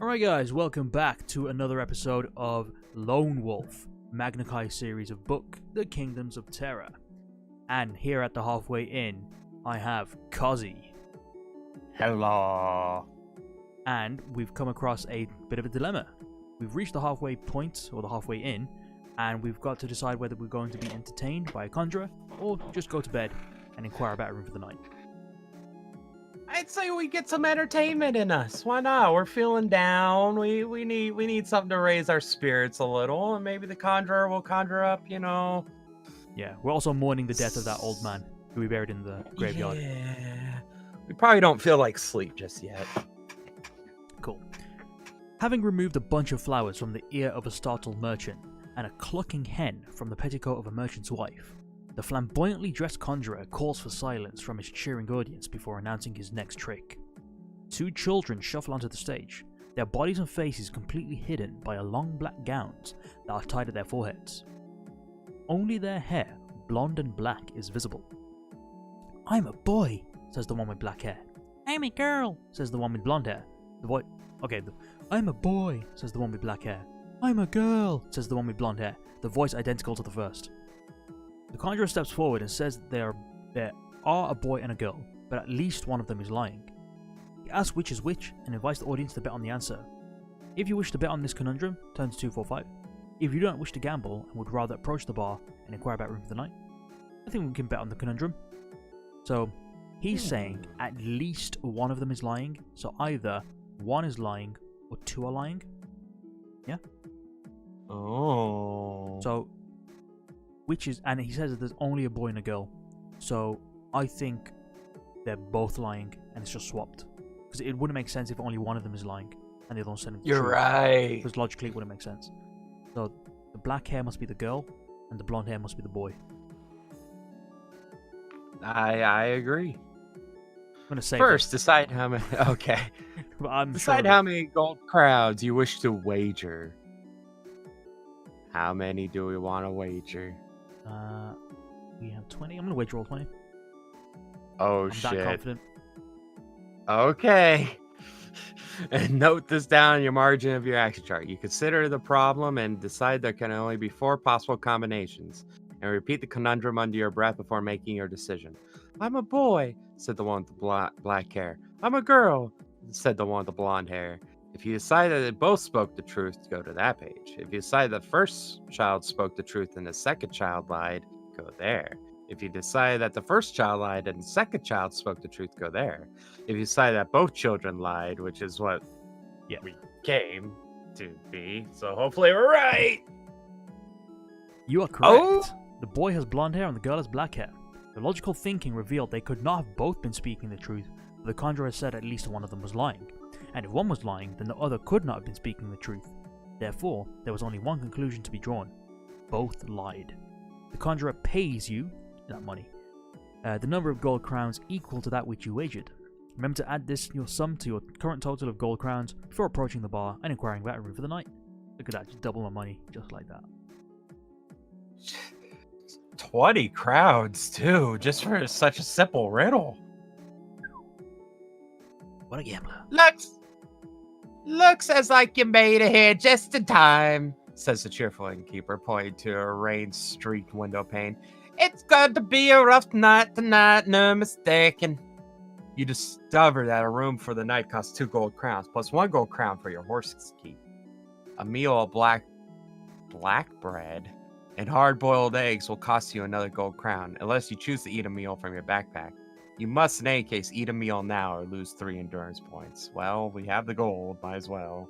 Alright guys, welcome back to another episode of Lone Wolf, Magna Chi series of book, The Kingdoms of Terror. And here at the halfway in, I have Karzie. Hello. And we've come across a bit of a dilemma. We've reached the halfway point, or the halfway in, and we've got to decide whether we're going to be entertained by a conjurer, or just go to bed and inquire about a room for the night. I'd say we get some entertainment in us. Why not? We're feeling down. We need something to raise our spirits a little, and maybe the conjurer will conjure up, Yeah, we're also mourning the death of that old man who we buried in the graveyard. Yeah. We probably don't feel like sleep just yet. Cool. Having removed a bunch of flowers from the ear of a startled merchant and a clucking hen from the petticoat of a merchant's wife, the flamboyantly dressed conjurer calls for silence from his cheering audience before announcing his next trick. Two children shuffle onto the stage, their bodies and faces completely hidden by long black gowns that are tied at their foreheads. Only their hair, blonde and black, is visible. "I'm a boy," says the one with black hair. "I'm a girl," says the one with blonde hair. "I'm a boy," says the one with black hair. "I'm a girl," says the one with blonde hair, the voice identical to the first. The conjurer steps forward and says that there are a boy and a girl, but at least one of them is lying. He asks which is which and invites the audience to bet on the answer. If you wish to bet on this conundrum, turn to 245. If you don't wish to gamble and would rather approach the bar and inquire about room for the night, I think we can bet on the conundrum. So he's saying at least one of them is lying, so either one is lying or two are lying. Yeah? Oh. So and he says that there's only a boy and a girl, so I think they're both lying and it's just swapped, because it wouldn't make sense if only one of them is lying and the other one's telling the truth. You're right. Because logically it wouldn't make sense. So the black hair must be the girl and the blonde hair must be the boy. I agree. I'm gonna say First, decide how many. Okay. Decide how many gold crowns you wish to wager. How many do we want to wager? We have 20. I'm gonna wager all 20. Oh, I'm shit. that confident. Okay. And note this down in your margin of your action chart. You consider the problem and decide there can only be 4 possible combinations. And repeat the conundrum under your breath before making your decision. "I'm a boy," said the one with the black hair. "I'm a girl," said the one with the blonde hair. If you decide that they both spoke the truth, go to that page. If you decide the first child spoke the truth and the second child lied, go there. If you decide that the first child lied and the second child spoke the truth, go there. If you decide that both children lied, which is what we came to be, so hopefully we're right. You are correct. Oh. The boy has blonde hair and the girl has black hair. The logical thinking revealed they could not have both been speaking the truth, but the conjurer said at least one of them was lying. And if one was lying, then the other could not have been speaking the truth. Therefore, there was only one conclusion to be drawn. Both lied. The conjurer pays you that money, the number of gold crowns equal to that which you wagered. Remember to add your sum to your current total of gold crowns before approaching the bar and inquiring about a room for the night. Look at that, just double my money, just like that. 20 crowns, too, just for such a simple riddle. What a gambler. Looks as like you made it here just in time, says the cheerful innkeeper, pointing to a rain-streaked window pane. "It's going to be a rough night tonight, no mistaking." You discover that a room for the night costs 2 gold crowns, plus 1 gold crown for your horse's keep. A meal of black bread and hard-boiled eggs will cost you another gold crown, unless you choose to eat a meal from your backpack. You must, in any case, eat a meal now or lose 3 endurance points. Well, we have the gold, might as well.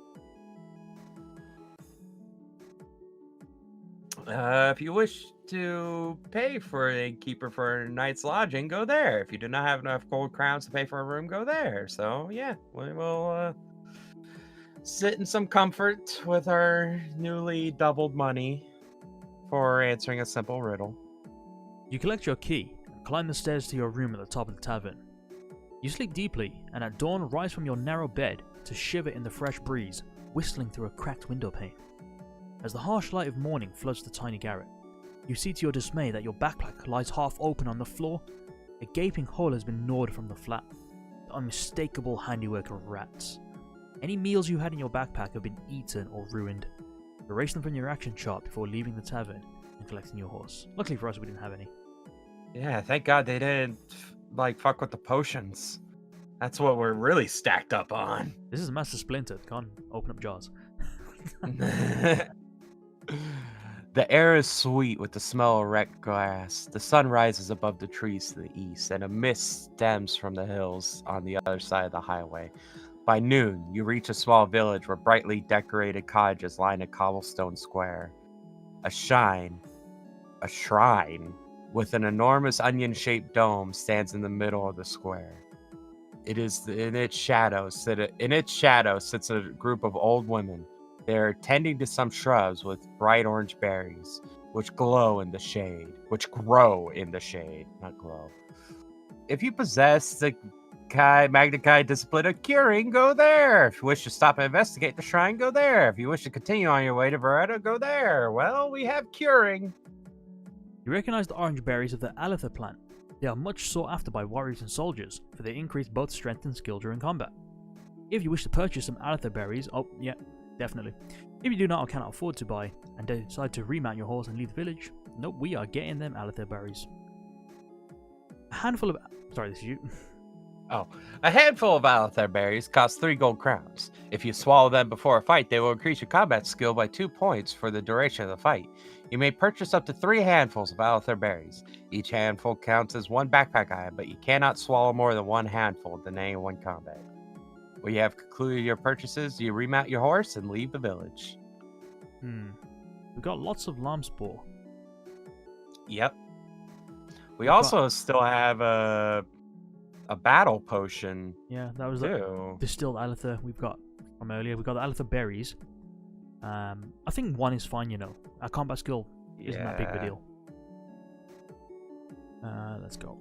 If you wish to pay for the innkeeper for a night's lodging, go there. If you do not have enough gold crowns to pay for a room, go there. So, yeah, we will sit in some comfort with our newly doubled money for answering a simple riddle. You collect your key and climb the stairs to your room at the top of the tavern. You sleep deeply and at dawn rise from your narrow bed to shiver in the fresh breeze, whistling through a cracked window pane. As the harsh light of morning floods the tiny garret, you see to your dismay that your backpack lies half open on the floor. A gaping hole has been gnawed from the flap, the unmistakable handiwork of rats. Any meals you had in your backpack have been eaten or ruined. Erase them from your action chart before leaving the tavern and collecting your horse. Luckily for us, we didn't have any. Yeah, thank God they didn't fuck with the potions. That's what we're really stacked up on. This is a master splinter. Can't open up jars. The air is sweet with the smell of wrecked grass. The sun rises above the trees to the east, and a mist stems from the hills on the other side of the highway. By noon, you reach a small village where brightly decorated cottages line a cobblestone square. A shrine with an enormous onion-shaped dome stands in the middle of the square. In its shadow sits a group of old women. They are tending to some shrubs with bright orange berries, which grow in the shade, not glow. If you possess the Magna Chi discipline of curing, go there. If you wish to stop and investigate the shrine, go there. If you wish to continue on your way to Varetta, go there. Well, we have curing. You recognize the orange berries of the Alitha plant. They are much sought after by warriors and soldiers, for they increase both strength and skill during combat. If you wish to purchase some Alitha berries, oh yeah, definitely. If you do not or cannot afford to buy, and decide to remount your horse and leave the village, nope, we are getting them Alitha berries. A handful of... Sorry, this is you. Oh, a handful of Alitha berries cost 3 gold crowns. If you swallow them before a fight, they will increase your combat skill by 2 points for the duration of the fight. You may purchase up to 3 handfuls of Alitha berries. Each handful counts as 1 backpack item, but you cannot swallow more than 1 handful in any one combat. When you have concluded your purchases, you remount your horse and leave the village. We've got lots of Lamspore. Yep. We also still have a battle potion. Yeah, that was the distilled Alitha we've got from earlier. We've got the Alitha berries. I think 1 is fine, you know. Our combat skill isn't that big of a deal. Let's go.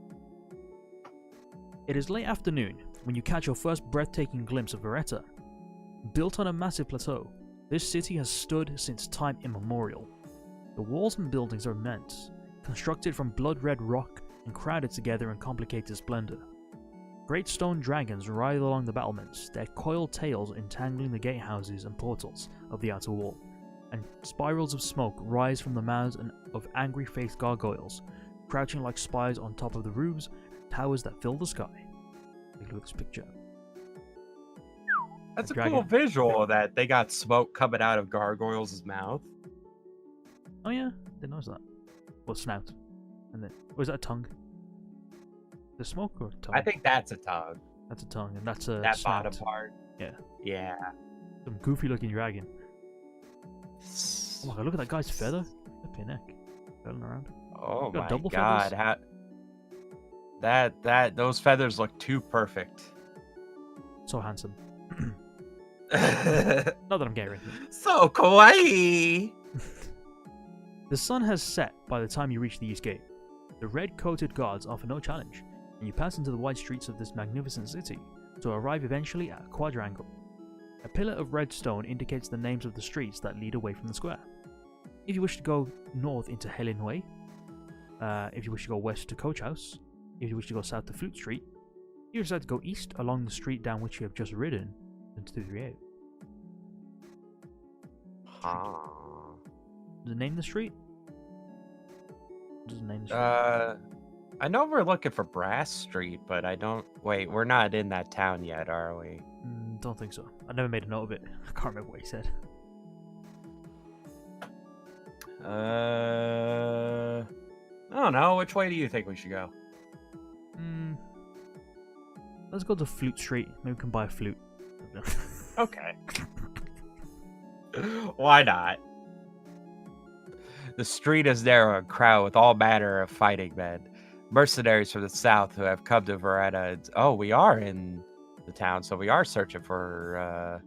It is late afternoon when you catch your first breathtaking glimpse of Varetta. Built on a massive plateau, this city has stood since time immemorial. The walls and buildings are immense, constructed from blood-red rock and crowded together in complicated splendor. Great stone dragons writhe along the battlements, their coiled tails entangling the gatehouses and portals of the outer wall, and spirals of smoke rise from the mouths of angry-faced gargoyles, crouching like spies on top of the roofs and towers that fill the sky. Take a look at this picture. That's a cool visual that they got smoke coming out of gargoyles' mouth. Oh yeah, didn't notice that. Or snout. And then, was that a tongue? The smoke or tongue? I think that's a tongue. That's a tongue, and that's a that snout. bottom part. Yeah. Yeah. Some goofy looking dragon. Oh my god, look at that guy's feather. Flipping neck. Feathering around. Oh my god. Those feathers look too perfect. So handsome. Not that I'm gay or anything. So kawaii. The sun has set by the time you reach the east gate. The red-coated guards offer no challenge, and you pass into the wide streets of this magnificent city, to arrive eventually at a quadrangle. A pillar of red stone indicates the names of the streets that lead away from the square. If you wish to go north into Helen Way, if you wish to go west to Coach House, if you wish to go south to Flute Street, if you decide to go east along the street down which you have just ridden, then 238. Does it name the street? Does it name the street? I know we're looking for Brass Street, but I don't... Wait, we're not in that town yet, are we? Don't think so. I never made a note of it. I can't remember what he said. I don't know. Which way do you think we should go? Let's go to Flute Street. Maybe we can buy a flute. Okay. Why not? The street is narrow and crowded with all manner of fighting men. Mercenaries from the south who have come to Varetta. Oh, we are in the town, so we are searching for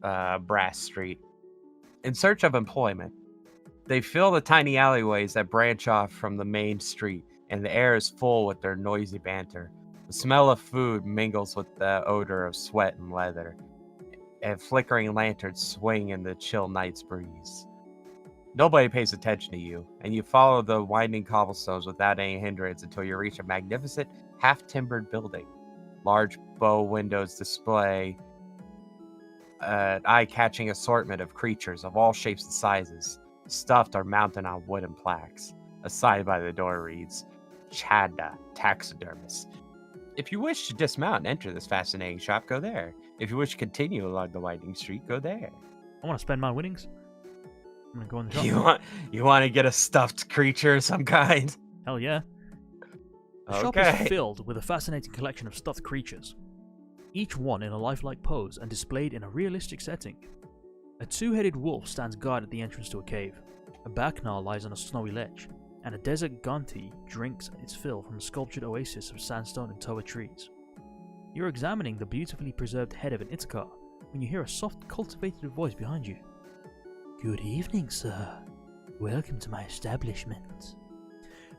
Brass Street. In search of employment. They fill the tiny alleyways that branch off from the main street, and the air is full with their noisy banter. The smell of food mingles with the odor of sweat and leather, and flickering lanterns swing in the chill night's breeze. Nobody pays attention to you, and you follow the winding cobblestones without any hindrance until you reach a magnificent, half-timbered building. Large bow windows display eye-catching assortment of creatures of all shapes and sizes, stuffed or mounted on wooden plaques. A sign by the door reads, Chadda, taxidermist. If you wish to dismount and enter this fascinating shop, go there. If you wish to continue along the winding street, go there. I want to spend my winnings. I'm gonna go in the shop. You want to get a stuffed creature of some kind? Hell yeah. The shop is filled with a fascinating collection of stuffed creatures, each one in a lifelike pose and displayed in a realistic setting. A two-headed wolf stands guard at the entrance to a cave. A Baknar lies on a snowy ledge, and a desert Gunti drinks its fill from a sculptured oasis of sandstone and toa trees. You're examining the beautifully preserved head of an Ithakar when you hear a soft, cultivated voice behind you. Good evening, sir. Welcome to my establishment.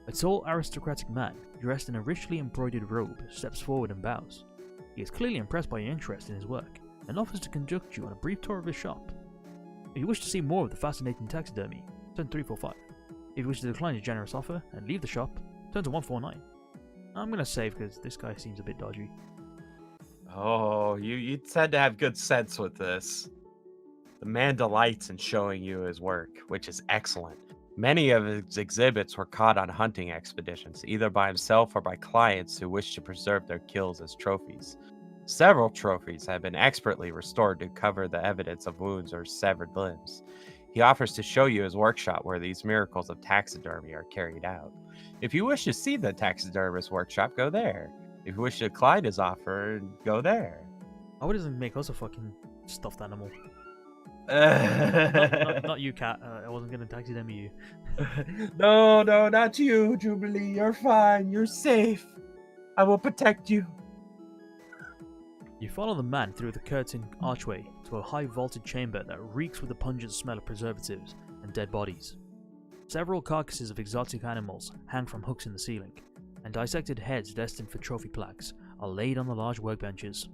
A tall, aristocratic man, dressed in a richly embroidered robe, steps forward and bows. He is clearly impressed by your interest in his work, and offers to conduct you on a brief tour of his shop. If you wish to see more of the fascinating taxidermy, turn 345. If you wish to decline his generous offer and leave the shop, turn to 149. I'm gonna save because this guy seems a bit dodgy. Oh, you tend to have good sense with this. The man delights in showing you his work, which is excellent. Many of his exhibits were caught on hunting expeditions, either by himself or by clients who wished to preserve their kills as trophies. Several trophies have been expertly restored to cover the evidence of wounds or severed limbs. He offers to show you his workshop where these miracles of taxidermy are carried out. If you wish to see the taxidermist workshop, go there. If you wish to decline his offer, go there. Oh, it doesn't make us a fucking stuffed animal. not, not you, cat. I wasn't gonna taxidermy you. No, not you, Jubilee. You're fine. You're safe. I will protect you. You follow the man through the curtained archway to a high vaulted chamber that reeks with the pungent smell of preservatives and dead bodies. Several carcasses of exotic animals hang from hooks in the ceiling, and dissected heads destined for trophy plaques are laid on the large workbenches.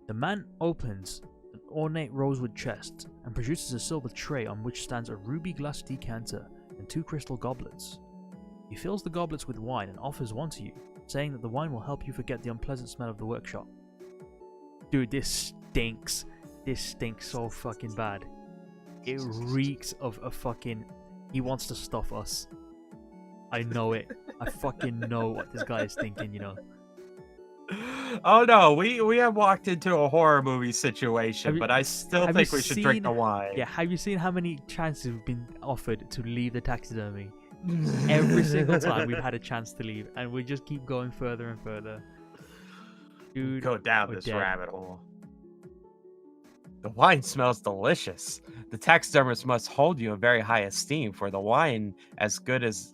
The man opens an ornate rosewood chest and produces a silver tray on which stands a ruby glass decanter and 2 crystal goblets. He fills the goblets with wine and offers one to you, saying that the wine will help you forget the unpleasant smell of the workshop. Dude, this stinks. This stinks so fucking bad. It reeks of a fucking... He wants to stuff us. I know it. I fucking know what this guy is thinking, you know. Oh no, we have walked into a horror movie situation, but I still think we should drink the wine. Yeah, have you seen how many chances we've been offered to leave the taxidermy? Every single time we've had a chance to leave, and we just keep going further and further. Dude, go down this rabbit hole. The wine smells delicious. The taxidermist must hold you in very high esteem for the wine as good as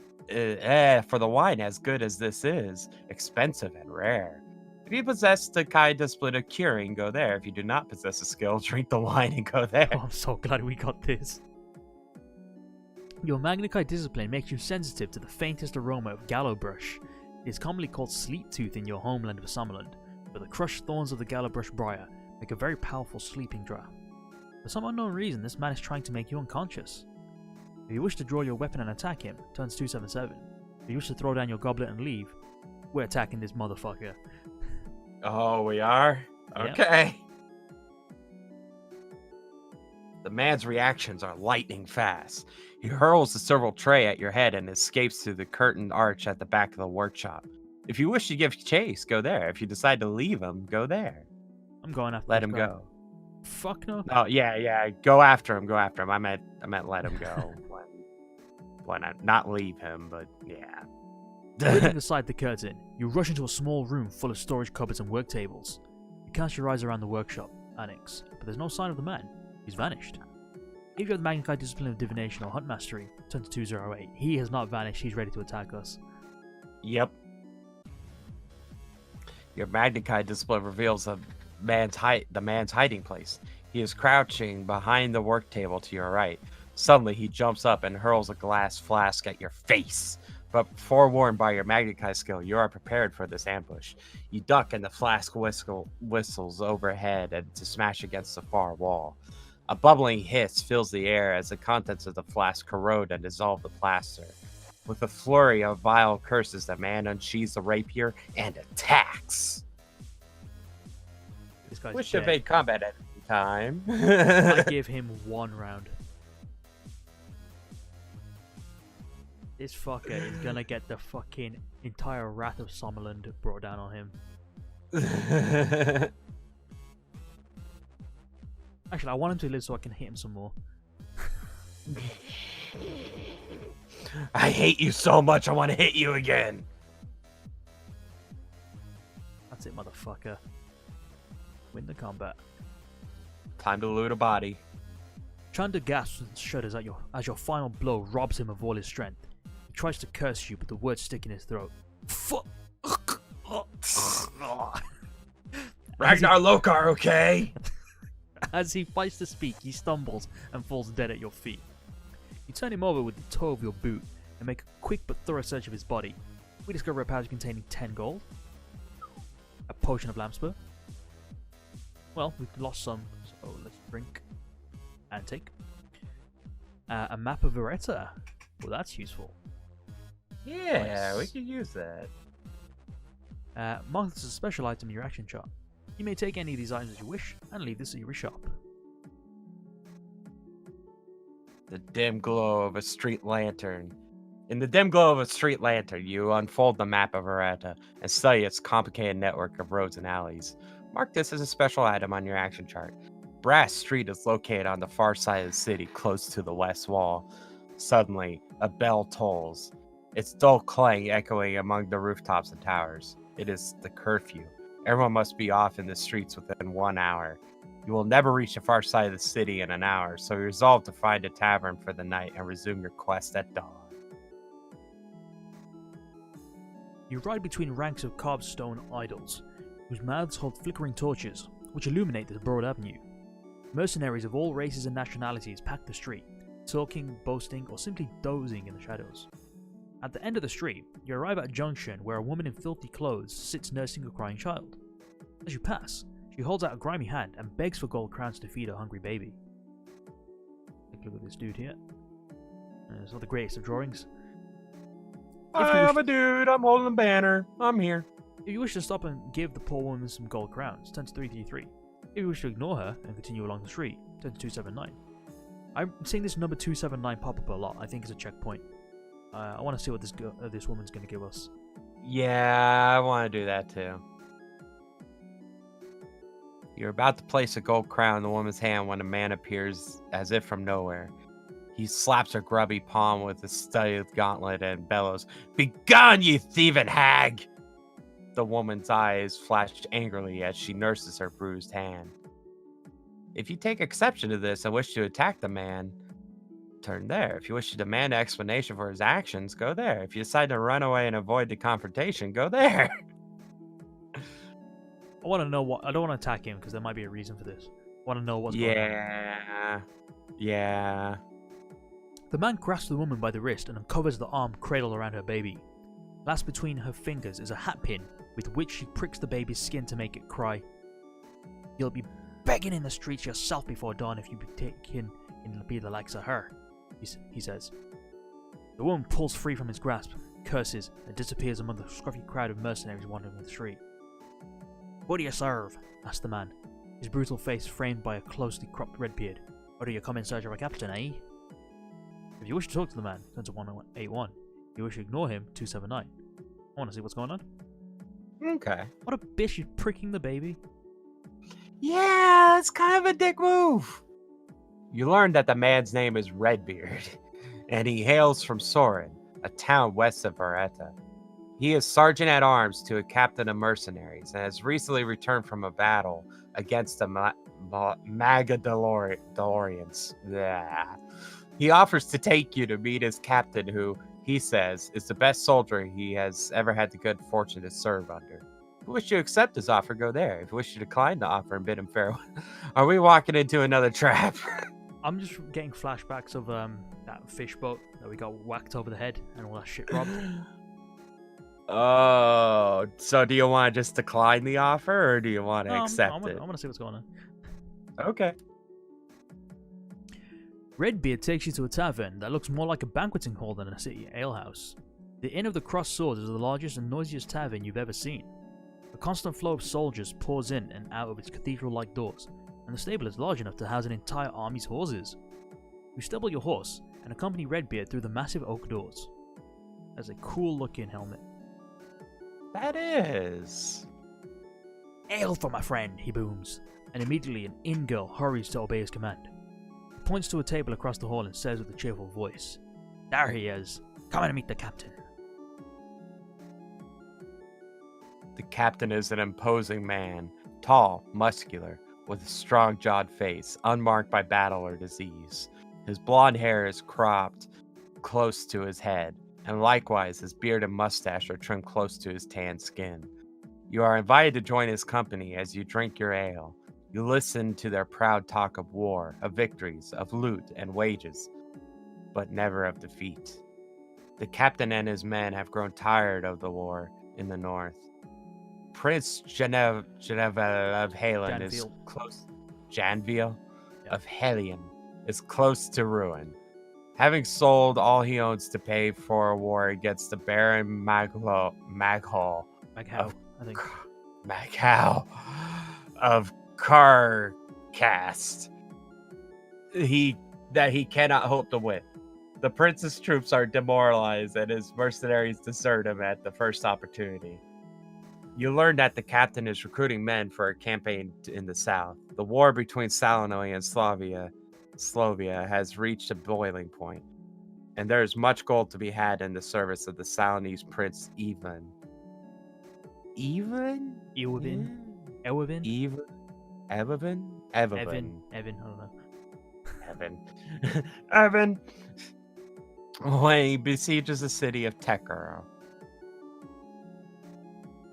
this is expensive and rare. If you possess the kind discipline of curing, go there. If you do not possess the skill, drink the wine and go there. Oh, I'm so glad we got this. Your Magnikai discipline makes you sensitive to the faintest aroma of gallow brush. It is commonly called sleep tooth in your homeland of Summerland, but the crushed thorns of the gallow brush briar make a very powerful sleeping draught. For some unknown reason, this man is trying to make you unconscious. If you wish to draw your weapon and attack him, turns 277. If you wish to throw down your goblet and leave, we're attacking this motherfucker. Oh, we are? Okay. Yep. The man's reactions are lightning fast. He hurls the silver tray at your head and escapes through the curtained arch at the back of the workshop. If you wish to give chase, go there. If you decide to leave him, go there. I'm going after Let him go. Fuck no. Oh, yeah. Go after him. I meant let him go. when I not leave him, but yeah. Moving aside the curtain, you rush into a small room full of storage cupboards and work tables. You cast your eyes around the workshop annex, but there's no sign of the man. He's vanished. If you have the Magnikai discipline of divination or hunt mastery, turn to 208. He has not vanished. He's ready to attack us. Yep. Your Magnikai discipline reveals the man's hiding place. He is crouching behind the work table to your right. Suddenly, he jumps up and hurls a glass flask at your face. But forewarned by your Magnikai skill, you are prepared for this ambush. You duck and the flask whistles overhead and to smash against the far wall. A bubbling hiss fills the air as the contents of the flask corrode and dissolve the plaster. With a flurry of vile curses, the man unsheathes the rapier and attacks. This guy's Wish to evade combat at any time. I give him 1 round. This fucker is gonna get the fucking entire wrath of Sommerland brought down on him. Actually, I want him to live so I can hit him some more. I hate you so much, I want to hit you again. That's it, motherfucker. Win the combat. Time to loot a body. Chanda gasps and shudders as your final blow robs him of all his strength. He tries to curse you, but the words stick in his throat. Fuck. Ragnar Lokar, okay? As he fights to speak, he stumbles and falls dead at your feet. You turn him over with the toe of your boot and make a quick but thorough search of his body. We discover a pouch containing 10 gold, a potion of Lamspur. Well, we've lost some, so let's drink and take. A map of Varetta. Well, that's useful. Yeah, Nice. we could use that. Mark this as a special item in your action chart. You may take any of these items as you wish and leave this at your shop. The dim glow of a street lantern. In the dim glow of a street lantern, you unfold the map of Varetta and study its complicated network of roads and alleys. Mark this as a special item on your action chart. Brass Street is located on the far side of the city, close to the west wall. Suddenly, a bell tolls, its dull clang echoing among the rooftops and towers. It is the curfew. Everyone must be off in the streets within 1 hour. You will never reach the far side of the city in an hour, so you resolve to find a tavern for the night and resume your quest at dawn. You ride between ranks of carved stone idols, whose mouths hold flickering torches, which illuminate this broad avenue. Mercenaries of all races and nationalities pack the street, talking, boasting, or simply dozing in the shadows. At the end of the street, you arrive at a junction where a woman in filthy clothes sits nursing a crying child. As you pass, she holds out a grimy hand and begs for gold crowns to feed her hungry baby. Take a look at this dude here. It's not the greatest of drawings. I'm a dude, I'm holding a banner, I'm here. If you wish to stop and give the poor woman some gold crowns, turn to 333. If you wish to ignore her and continue along the street, turn to 279. I'm seeing this number 279 pop up a lot. I think it's a checkpoint. I want to see what this woman's going to give us. Yeah, I want to do that too. You're about to place a gold crown in the woman's hand when a man appears as if from nowhere. He slaps her grubby palm with his studded gauntlet and bellows, "Begone, ye thieving hag!" The woman's eyes flash angrily as she nurses her bruised hand. If you take exception to this and wish to attack the man, turn there. If you wish to demand an explanation for his actions, go there. If you decide to run away and avoid the confrontation, go there. I want to know what. I don't want to attack him because there might be a reason for this. I want to know what's going on. Yeah. The man grasps the woman by the wrist and uncovers the arm cradled around her baby. Last between her fingers is a hat pin with which she pricks the baby's skin to make it cry. You'll be begging in the streets yourself before dawn if you be taken and be the likes of her, he says. The woman pulls free from his grasp, curses, and disappears among the scruffy crowd of mercenaries wandering the street. "What do you serve?" asked the man, his brutal face framed by a closely cropped red beard. "Or do you come in search of a captain, eh?" If you wish to talk to the man, turn to 181. If you wish to ignore him, 279. I want to see what's going on. Okay. What a bitch, she's pricking the baby. Yeah, it's kind of a dick move. You learn that the man's name is Redbeard, and he hails from Sorin, a town west of Varetta. He is sergeant at arms to a captain of mercenaries and has recently returned from a battle against the Magadolorians. He offers to take you to meet his captain, who, he says, is the best soldier he has ever had the good fortune to serve under. If you wish to accept his offer, go there. If you wish to decline the offer and bid him farewell, are we walking into another trap? I'm just getting flashbacks of that fish boat that we got whacked over the head and all that shit robbed. Oh, so do you want to just decline the offer, or do you want to accept it? I want to see what's going on. Okay. Redbeard takes you to a tavern that looks more like a banqueting hall than a city alehouse. The Inn of the Crossed Swords is the largest and noisiest tavern you've ever seen. A constant flow of soldiers pours in and out of its cathedral-like doors, and the stable is large enough to house an entire army's horses. You stable your horse and accompany Redbeard through the massive oak doors. That's a cool looking helmet. That is. Ale for my friend, he booms, and immediately an inn girl hurries to obey his command. He points to a table across the hall and says with a cheerful voice, "There he is. Come and meet the captain." The captain is an imposing man, tall, muscular, with a strong-jawed face, unmarked by battle or disease. His blonde hair is cropped close to his head, and likewise his beard and mustache are trimmed close to his tan skin. You are invited to join his company as you drink your ale. You listen to their proud talk of war, of victories, of loot and wages, but never of defeat. The captain and his men have grown tired of the war in the north. Prince Geneva of Halen is Janviel. close. Janviel Yeah. of Helion is close to ruin. Having sold all he owns to pay for a war against the Baron Maghal, Maghal, Of- I think. Maghal of Carcast, he cannot hope to win. The prince's troops are demoralized and his mercenaries desert him at the first opportunity. You learn that the captain is recruiting men for a campaign in the south. The war between Salonoi and Slovia has reached a boiling point, and there is much gold to be had in the service of the Salonese prince Ivan. Evan? Eowyn? Eowyn? Evan? Evan, I don't know. Evan. Evan. When he besieges the city of Tekaro.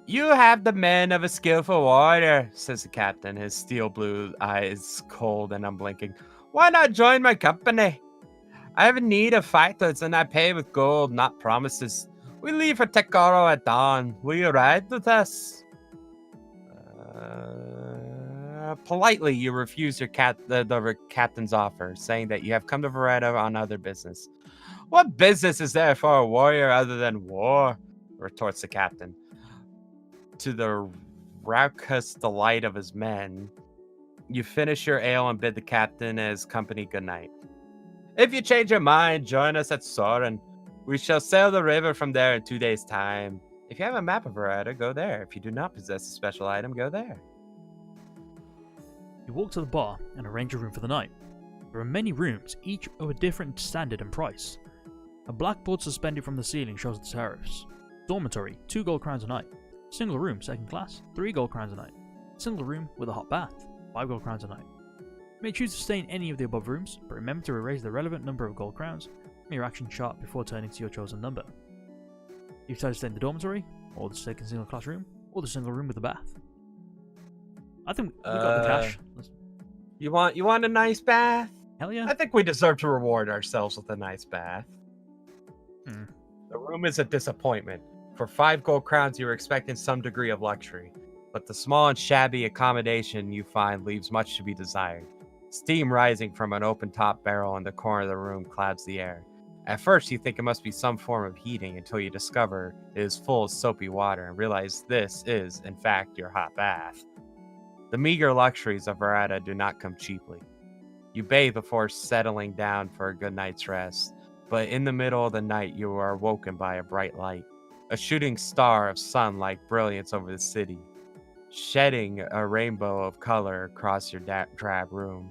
You have the men of a skillful warrior, says the captain, his steel blue eyes cold and unblinking. Why not join my company? I have a need of fighters, and I pay with gold, not promises. We leave for Tekaro at dawn. Will you ride with us? Politely, you refuse your the captain's offer, saying that you have come to Varetta on other business. What business is there for a warrior other than war? Retorts the captain. To the raucous delight of his men, you finish your ale and bid the captain and his company good night. If you change your mind, join us at Soren. We shall sail the river from there in 2 days' time. If you have a map of Varetta, go there. If you do not possess a special item, go there. You walk to the bar and arrange a room for the night. There are many rooms, each of a different standard and price. A blackboard suspended from the ceiling shows the tariffs. Dormitory, 2 gold crowns a night. Single room, second class, 3 gold crowns a night. Single room with a hot bath, 5 gold crowns a night. You may choose to stay in any of the above rooms, but remember to erase the relevant number of gold crowns from your action chart before turning to your chosen number. You decide to stay in the dormitory, or the second single class room, or the single room with a bath. I think we got the cash. You want a nice bath? Hell yeah. I think we deserve to reward ourselves with a nice bath. The room is a disappointment. For 5 gold crowns, you were expecting some degree of luxury, but the small and shabby accommodation you find leaves much to be desired. Steam rising from an open-top barrel in the corner of the room clouds the air. At first, you think it must be some form of heating until you discover it is full of soapy water and realize this is, in fact, your hot bath. The meager luxuries of Varetta do not come cheaply. You bathe before settling down for a good night's rest, but in the middle of the night, you are awoken by a bright light. A shooting star of sun-like brilliance over the city, shedding a rainbow of color across your drab room.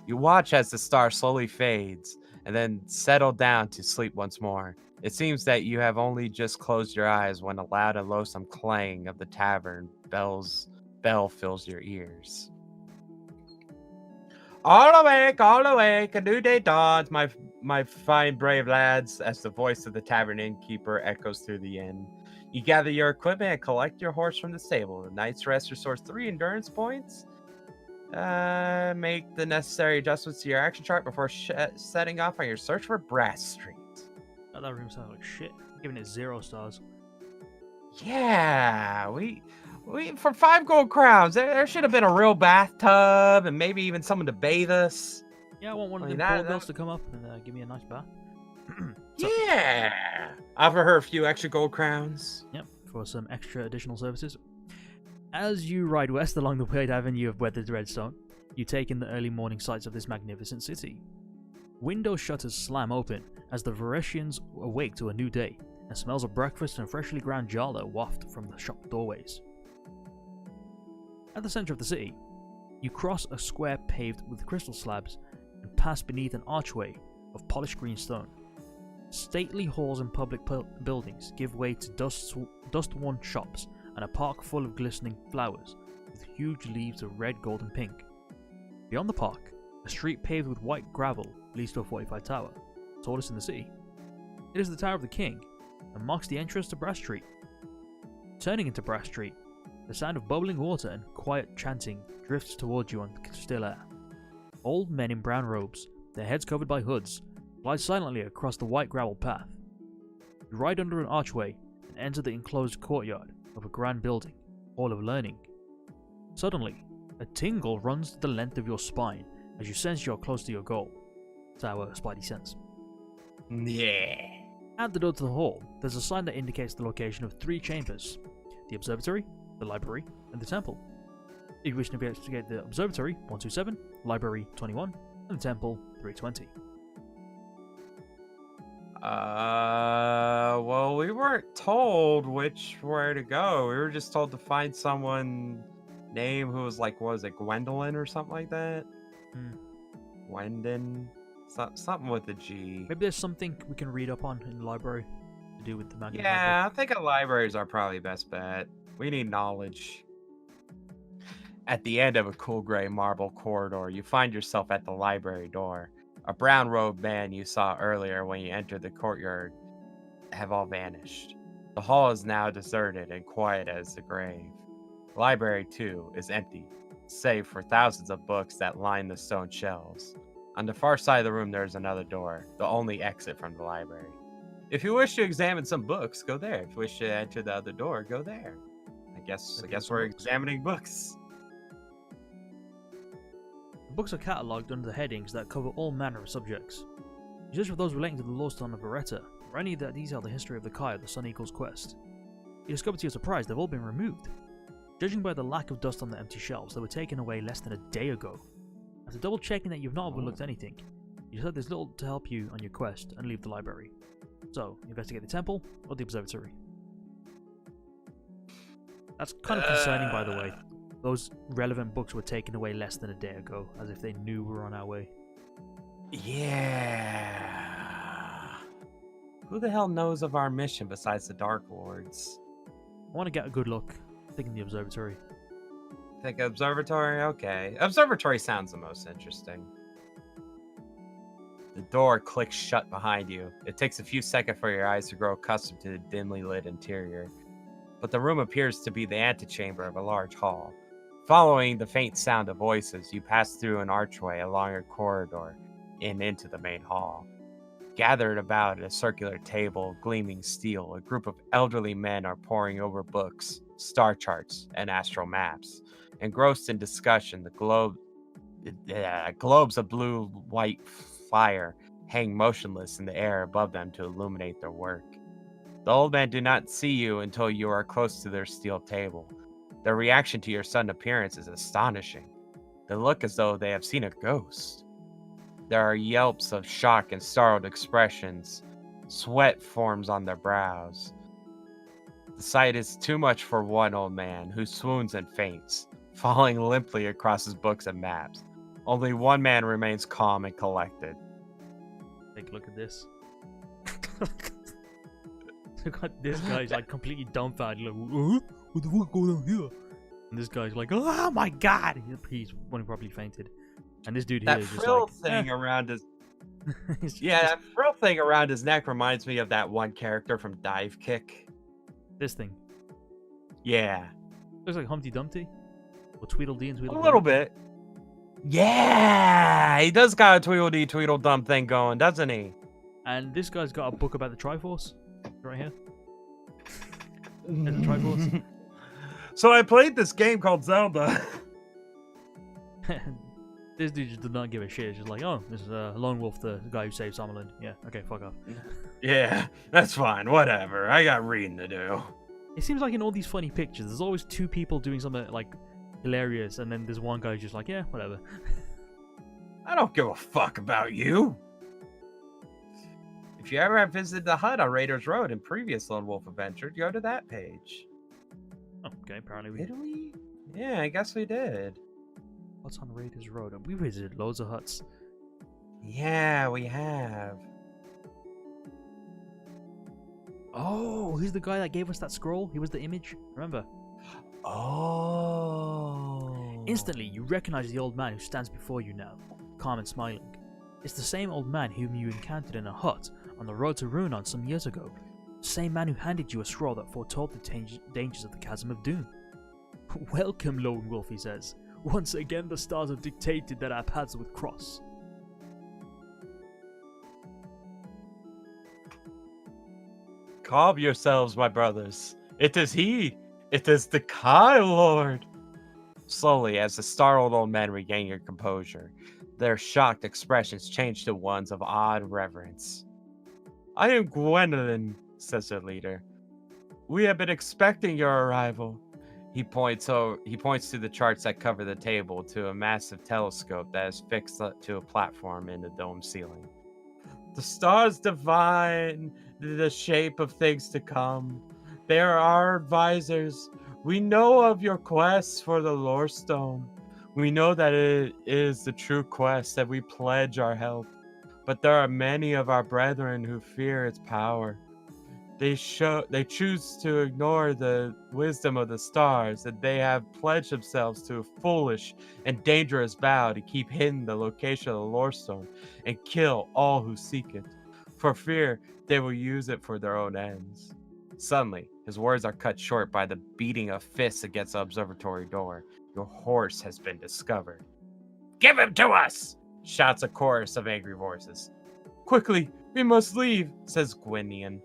You watch as the star slowly fades, and then settle down to sleep once more. It seems that you have only just closed your eyes when a loud and loathsome clang of the tavern bell fills your ears. All awake, a new day dawns, my fine brave lads, as the voice of the tavern innkeeper echoes through the inn. You gather your equipment and collect your horse from the stable. The night's rest restores 3 endurance points. Make the necessary adjustments to your action chart before setting off on your search for Brass Street. Oh, that room sounds like shit. I'm giving it 0 stars. Yeah, we for 5 gold crowns, there should have been a real bathtub and maybe even someone to bathe us. Yeah, I want one of them poor girls to come up and give me a nice bath. Yeah. Offer her a few extra gold crowns. Yep, for some extra additional services. As you ride west along the wide avenue of weathered redstone, You take in the early morning sights of this magnificent city. Window shutters slam open as the Varettians awake to a new day, and smells of breakfast and freshly ground jala waft from the shop doorways. At the centre of the city, you cross a square paved with crystal slabs and pass beneath an archway of polished green stone. Stately halls and public buildings give way to dust-worn shops and a park full of glistening flowers with huge leaves of red, gold and pink. Beyond the park, a street paved with white gravel leads to a fortified tower, tallest in the city. It is the Tower of the King and marks the entrance to Brass Street. Turning into Brass Street, the sound of bubbling water and quiet chanting drifts towards you on still air. Old men in brown robes, their heads covered by hoods, glide silently across the white gravel path. You ride under an archway and enter the enclosed courtyard of a grand building, Hall of Learning. Suddenly, a tingle runs the length of your spine as you sense you are close to your goal. That's our spidey sense. Yeah. At the door to the hall, there's a sign that indicates the location of 3 chambers: the observatory, the library, and the temple. If you wish to investigate the observatory, 127, library 21, and the temple 320. Well, we weren't told which way to go. We were just told to find someone name who was like, what was it, Gwendolyn or something like that? Gwendon? Something with a G. Maybe there's something we can read up on in the library to do with the Magna Yeah, Carta. I think libraries are probably best bet. We need knowledge. At the end of a cool gray marble corridor, you find yourself at the library door. A brown-robed man you saw earlier when you entered the courtyard have all vanished. The hall is now deserted and quiet as the grave. The library, too, is empty, save for thousands of books that line the stone shelves. On the far side of the room, there is another door, the only exit from the library. If you wish to examine some books, go there. If you wish to enter the other door, go there. I guess we're examining books. The books are catalogued under the headings that cover all manner of subjects. You judge for those relating to the Lorestone of Varetta, or any that detail the history of the Kai of the Sun Eagle's quest. You discover to your surprise they've all been removed. Judging by the lack of dust on the empty shelves, they were taken away less than a day ago. After double checking that you've not overlooked anything, you decide there's little to help you on your quest and leave the library. So, investigate the temple or the observatory. That's kind of concerning, by the way. Those relevant books were taken away less than a day ago, as if they knew we were on our way. Yeah. Who the hell knows of our mission besides the Dark Lords? I want to get a good look. I'm thinking the observatory. Think observatory? Okay. Observatory sounds the most interesting. The door clicks shut behind you. It takes a few seconds for your eyes to grow accustomed to the dimly lit interior. But the room appears to be the antechamber of a large hall. Following the faint sound of voices, you pass through an archway along a corridor and into the main hall. Gathered about a circular table of gleaming steel, a group of elderly men are poring over books, star charts, and astral maps. Engrossed in discussion, the globes of blue-white fire hang motionless in the air above them to illuminate their work. The old men do not see you until you are close to their steel table. Their reaction to your sudden appearance is astonishing. They look as though they have seen a ghost. There are yelps of shock and startled expressions. Sweat forms on their brows. The sight is too much for one old man, who swoons and faints, falling limply across his books and maps. Only one man remains calm and collected. Take a look at this. Look at this guy's like completely dumbfounded. Like, what the fuck going on here? And this guy's like, oh my god! He's probably fainted. And this dude here is just frill like, thing around his that frill thing around his neck reminds me of that one character from Dive Kick. This thing Yeah, looks like Humpty Dumpty or Tweedledee and Tweedledum. a little bit. Yeah, he does got a Tweedledee Tweedledum thing going, doesn't he? And this guy's got a book about the Triforce right here. There's a Triforce. So I played this game called Zelda. This dude just did not give a shit. It's just like, oh, this is Lone Wolf, the guy who saved Summerlin. Yeah, okay, fuck off. Yeah, that's fine. Whatever. I got reading to do. It seems like in all these funny pictures, there's always two people doing something like hilarious. And then there's one guy who's just like, yeah, whatever. I don't give a fuck about you. If you ever have visited the hut on Raiders Road in previous Lone Wolf adventure, go to that page. Oh, okay, apparently we Did we? Yeah, I guess we did. What's on Raiders Road? We visited loads of huts. Yeah, we have. Oh, who's the guy that gave us that scroll? He was the image, remember? Oh. Instantly, you recognize the old man who stands before you now, calm and smiling. It's the same old man whom you encountered in a hut on the road to Ruinon some years ago. The same man who handed you a scroll that foretold the dangers of the Chasm of Doom. Welcome, Lone Wolf, he says. Once again, the stars have dictated that our paths would cross. Calm yourselves, my brothers. It is he. It is the Kai Lord. Slowly, as the startled old men regain your composure, their shocked expressions change to ones of odd reverence. I am Gwendolyn, says their leader. We have been expecting your arrival. He points to the charts that cover the table to a massive telescope that is fixed to a platform in the dome ceiling. The stars divine the shape of things to come. They are our advisors. We know of your quest for the Lorestone. We know that it is the true quest that we pledge our help. But there are many of our brethren who fear its power. They choose to ignore the wisdom of the stars, and they have pledged themselves to a foolish and dangerous vow to keep hidden the location of the Lorestone and kill all who seek it, for fear they will use it for their own ends. Suddenly, his words are cut short by the beating of fists against the observatory door. Your horse has been discovered. Give him to us! Shouts a chorus of angry voices. Quickly, we must leave, says Gwynnian.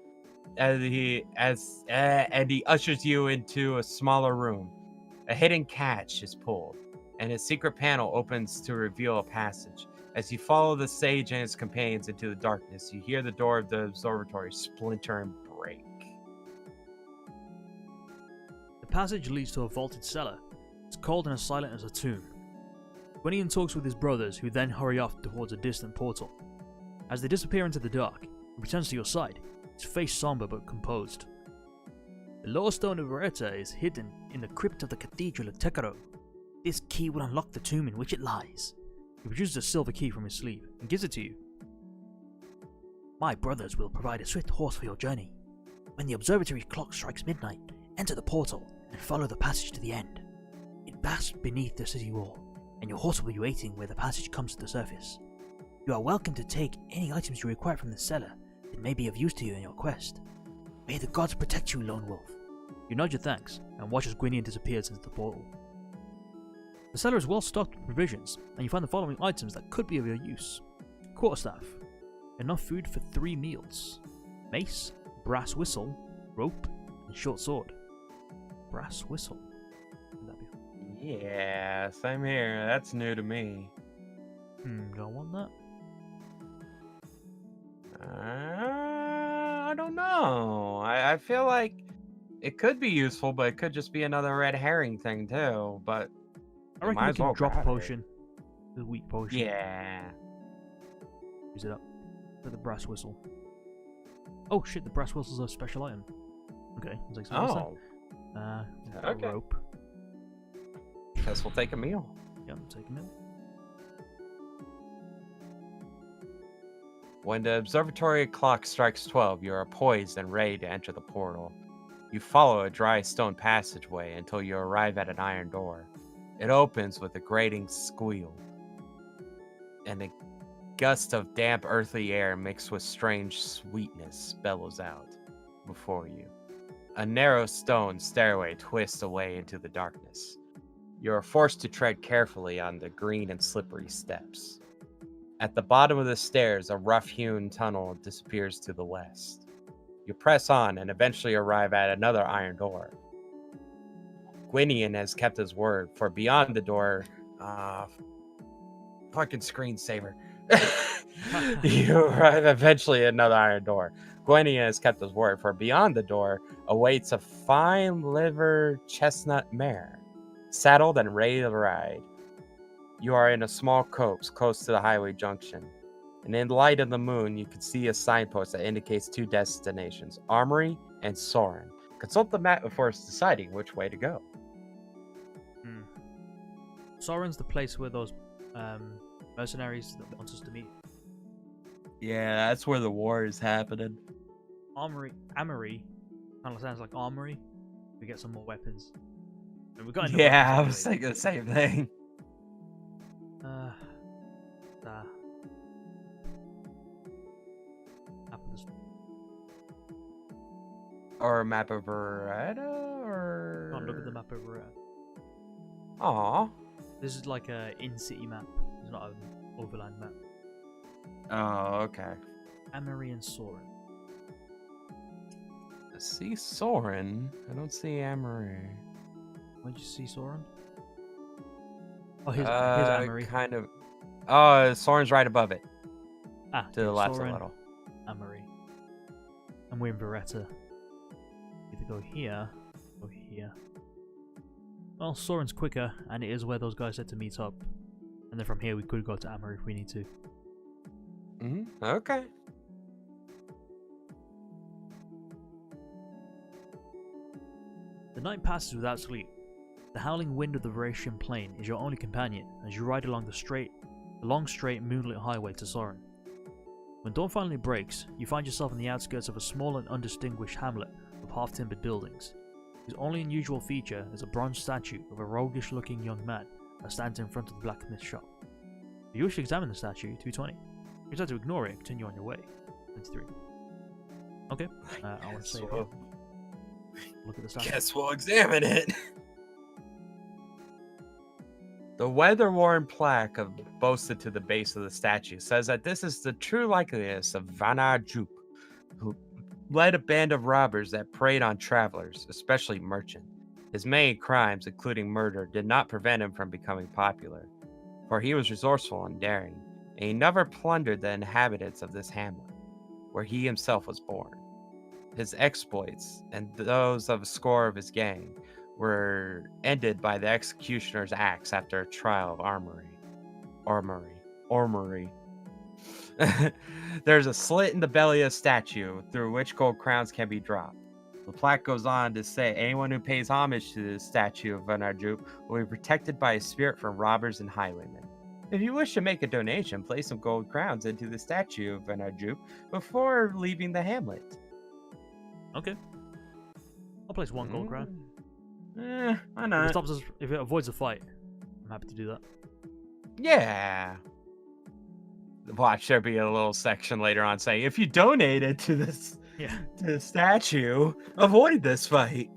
And he ushers you into a smaller room. A hidden catch is pulled, and a secret panel opens to reveal a passage. As you follow the sage and his companions into the darkness, you hear the door of the observatory splinter and break. The passage leads to a vaulted cellar. It's cold and as silent as a tomb. Gwynnian talks with his brothers, who then hurry off towards a distant portal. As they disappear into the dark, he returns to your side, his face somber but composed. The Lorestone of Varetta is hidden in the crypt of the Cathedral of Tekaro. This key will unlock the tomb in which it lies. He produces a silver key from his sleeve and gives it to you. My brothers will provide a swift horse for your journey. When the observatory clock strikes midnight, enter the portal and follow the passage to the end. It basks beneath the city wall, and your horse will be waiting where the passage comes to the surface. You are welcome to take any items you require from the cellar that may be of use to you in your quest. May the gods protect you, Lone Wolf. You nod your thanks and watch as Gwynnian disappears into the portal. The cellar is well stocked with provisions, and you find the following items that could be of your use. Quarterstaff, enough food for 3 meals. Mace, brass whistle, rope, and short sword. Brass whistle. Yeah, same here. That's new to me. Do I want that? I don't know. I feel like it could be useful, but it could just be another red herring thing too. But I reckon we can drop a potion. The weak potion. Yeah. Use it up. For the brass whistle. Oh shit, the brass whistle's a special item. Okay, let's take some of this. Okay. Rope. Guess we'll take a meal. Yep, take a meal. When the observatory clock strikes 12, you are poised and ready to enter the portal. You follow a dry stone passageway until you arrive at an iron door. It opens with a grating squeal, and a gust of damp earthly air mixed with strange sweetness bellows out before you. A narrow stone stairway twists away into the darkness. You are forced to tread carefully on the green and slippery steps. At the bottom of the stairs, a rough-hewn tunnel disappears to the west. You press on and eventually arrive at another iron door. Gwynnian has kept his word, for beyond the door... fucking screensaver. You arrive eventually at another iron door. Gwynnian has kept his word, for beyond the door awaits a fine liver chestnut mare. saddled and ready to ride. You are in a small copse close to the highway junction, and in the light of the moon, you can see a signpost that indicates two destinations, Armory and Soren. Consult the map before deciding which way to go. Soren's the place where those mercenaries that want us to meet. Yeah, that's where the war is happening. Armory kind of sounds like armory. We get some more weapons. And we got Yeah, I was thinking the same thing. Or a map of Varetta, or... Can't look at the map over it. Aww. This is like a in-city map. It's not an overland map. Oh, okay. Amory and Soren. I see Soren. I don't see Amory. Where'd you see Soren? Oh, here's Amory. Kind of. Oh, Soren's right above it. Ah, to the left Soren, a little. Amory. And we're in Varetta. Either go here or here. Well, Soren's quicker, and it is where those guys said to meet up. And then from here we could go to Amory if we need to. Okay. The night passes without sleep. The howling wind of the Varetian plain is your only companion as you ride along the long straight moonlit highway to Soren. When dawn finally breaks, you find yourself on the outskirts of a small and undistinguished hamlet of half-timbered buildings, whose only unusual feature is a bronze statue of a roguish-looking young man that stands in front of the blacksmith shop. If you wish to examine the statue, 220. If you decide to ignore it and continue on your way, 23. Okay, I want to say we'll... look at the statue. Guess we'll examine it. The weather-worn plaque posted to the base of the statue says that this is the true likeness of Vanar Jup, who led a band of robbers that preyed on travelers, especially merchants. His many crimes, including murder, did not prevent him from becoming popular, for he was resourceful and daring, and he never plundered the inhabitants of this hamlet, where he himself was born. His exploits, and those of a score of his gang, were ended by the executioner's axe after a trial of armory. There's a slit in the belly of the statue through which gold crowns can be dropped. The plaque goes on to say anyone who pays homage to the statue of Vanarjup will be protected by his spirit from robbers and highwaymen. If you wish to make a donation, place some gold crowns into the statue of Vanarjup before leaving the hamlet. Okay. I'll place one gold crown. Why not? If it avoids a fight, I'm happy to do that. Yeah. Watch there be a little section later on saying, if you donated to this to the statue, avoid this fight.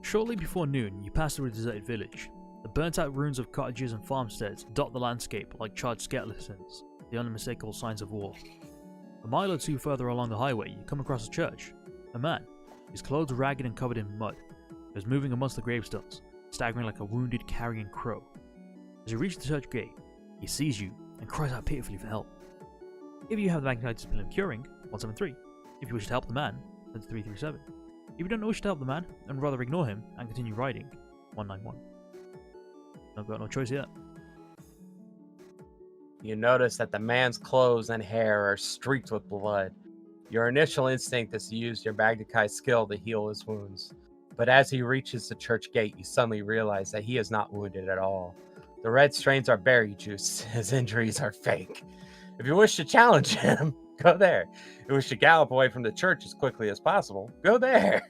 Shortly before noon, you pass through a deserted village. The burnt-out ruins of cottages and farmsteads dot the landscape like charred skeletons, the unmistakable signs of war. A mile or two further along the highway, you come across a church. A man, his clothes ragged and covered in mud, was moving amongst the gravestones, staggering like a wounded carrion crow. As you reach the church gate, he sees you and cries out pitifully for help. If you have the magnetic discipline of curing, 173. If you wish to help the man, then 337. If you don't wish to help the man and rather ignore him and continue riding, 191. I've got no choice yet. You notice that the man's clothes and hair are streaked with blood. Your initial instinct is to use your Magnikai skill to heal his wounds. But as he reaches the church gate, you suddenly realize that he is not wounded at all. The red strains are berry juice. His injuries are fake. If you wish to challenge him, go there. If you wish to gallop away from the church as quickly as possible, go there.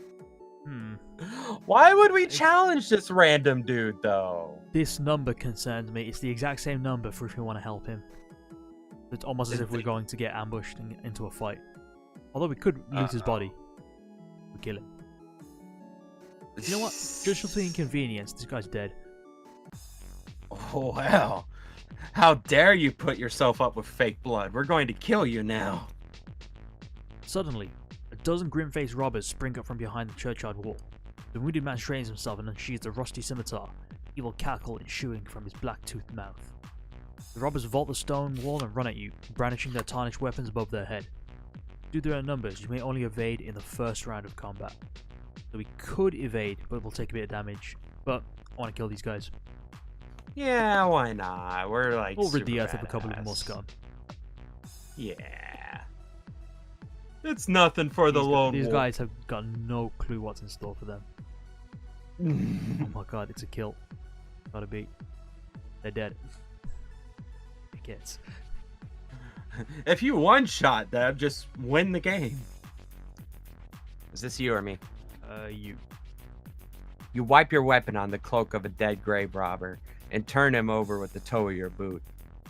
Why would we challenge this random dude, though? This number concerns me. It's the exact same number for if you want to help him. It's almost as if we're going to get ambushed into a fight. Although we could loot his body. We kill him. You know what? Just for the inconvenience, this guy's dead. Oh, wow. How dare you put yourself up with fake blood? We're going to kill you now. Suddenly, a dozen grim-faced robbers spring up from behind the churchyard wall. The wounded man strains himself and unsheathes a rusty scimitar, evil cackle ensuing from his black-toothed mouth. The robbers vault the stone wall and run at you, brandishing their tarnished weapons above their head. Due to their numbers, you may only evade in the first round of combat. So we could evade, but it will take a bit of damage. But I want to kill these guys. Yeah, why not? We're like We'll rid super the earth of a couple of more badass. scum. Yeah. It's nothing for the lone These wolf. guys have got no clue what's in store for them. Oh my god, it's a kill. Gotta be. They're dead. Kids. If you one-shot them, just win the game. Is this you or me? You. You wipe your weapon on the cloak of a dead grave robber and turn him over with the toe of your boot.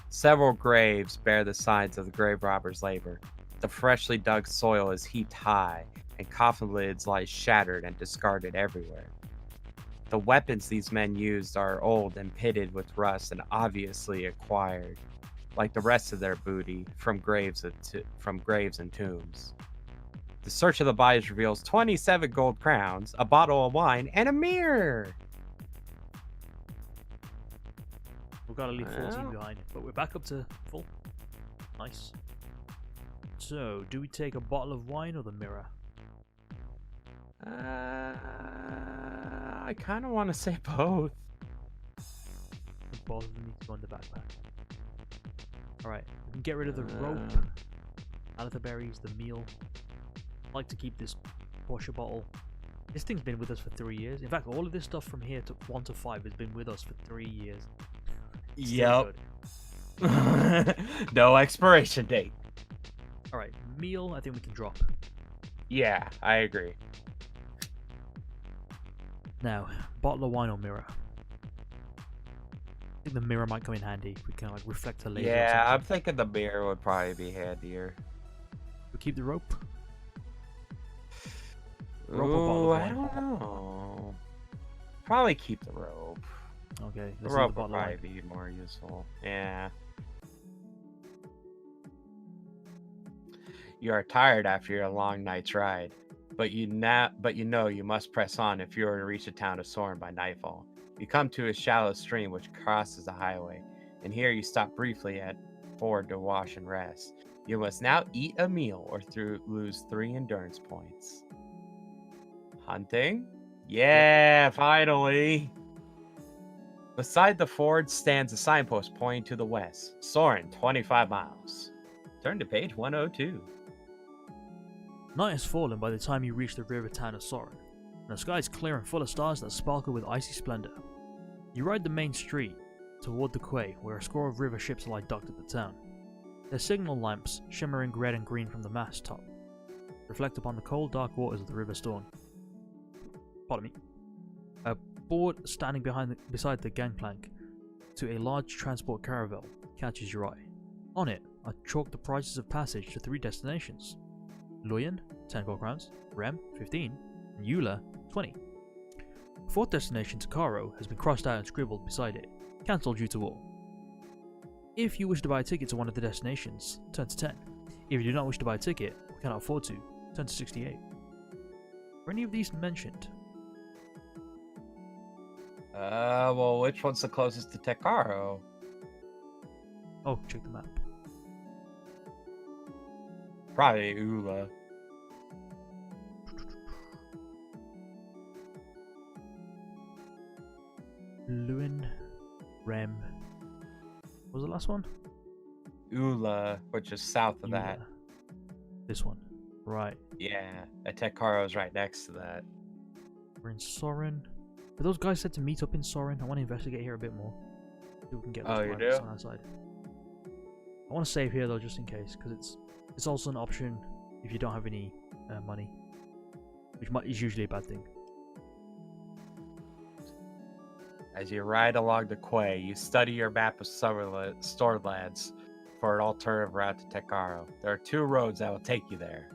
Several graves bear the signs of the grave robber's labor. The freshly dug soil is heaped high, and coffin lids lie shattered and discarded everywhere. The weapons these men used are old and pitted with rust and obviously acquired, like the rest of their booty, from graves and tombs. The search of the bodies reveals 27 gold crowns, a bottle of wine, and a mirror. We've got to leave 14 Well. behind, but we're back up to full. Nice. So, do we take a bottle of wine or the mirror? I kind of want to say both. Both of them need to go in the backpack. Alright, we can get rid of the rope, out of the berries, the meal. I like to keep this Porsche bottle. This thing's been with us for 3 years. In fact, all of this stuff from here to 1 to 5 has been with us for 3 years. Yep. No expiration date. Alright, meal, I think we can drop. Yeah, I agree. Now, bottle of wine or mirror? I think the mirror might come in handy. We can like reflect a laser. Yeah, or I'm something. thinking the mirror would probably be handier. We keep the rope. Rope or Ooh, bottle of I wine? don't know. Probably keep the rope. Okay, The let's leave rope the would bottle of probably wine. be more useful. Yeah. You are tired after your long night's ride, but you know you must press on if you are to reach the town of Soren by nightfall. You come to a shallow stream which crosses the highway, and here you stop briefly at ford to wash and rest. You must now eat a meal or lose 3 endurance points. Hunting? Yeah, finally! Beside the ford stands a signpost pointing to the west. Soren, 25 miles. Turn to page 102. Night has fallen by the time you reach the river town of Soren, and the sky is clear and full of stars that sparkle with icy splendor. You ride the main street toward the quay, where a score of river ships lie docked at the town. Their signal lamps, shimmering red and green from the mast top, reflect upon the cold, dark waters of the River Storm. Pardon me. A board standing beside the gangplank to a large transport caravel catches your eye. On it are chalked the prices of passage to 3 destinations: Luyen, 10 gold crowns; Rem, 15; and Eula, 20. The 4th destination, Takaro, has been crossed out and scribbled beside it, cancelled due to war. If you wish to buy a ticket to one of the destinations, turn to 10. If you do not wish to buy a ticket, or cannot afford to, turn to 68. Were any of these mentioned? Well, which one's the closest to Tekaro? Oh, check the map. Probably Ula. Luyen, Rem. What was the last one? Ula, which is south of that. Eula. This one. Right. Yeah, Tekaro is right next to that. We're in Soren. But those guys said to meet up in Soren. I want to investigate here a bit more. See if we can get Oh, those you pirates do? on our side. I want to save here though, just in case, because it's also an option if you don't have any money, which is usually a bad thing. As you ride along the quay, you study your map of Storlands for an alternative route to Tekaro. There are 2 roads that will take you there.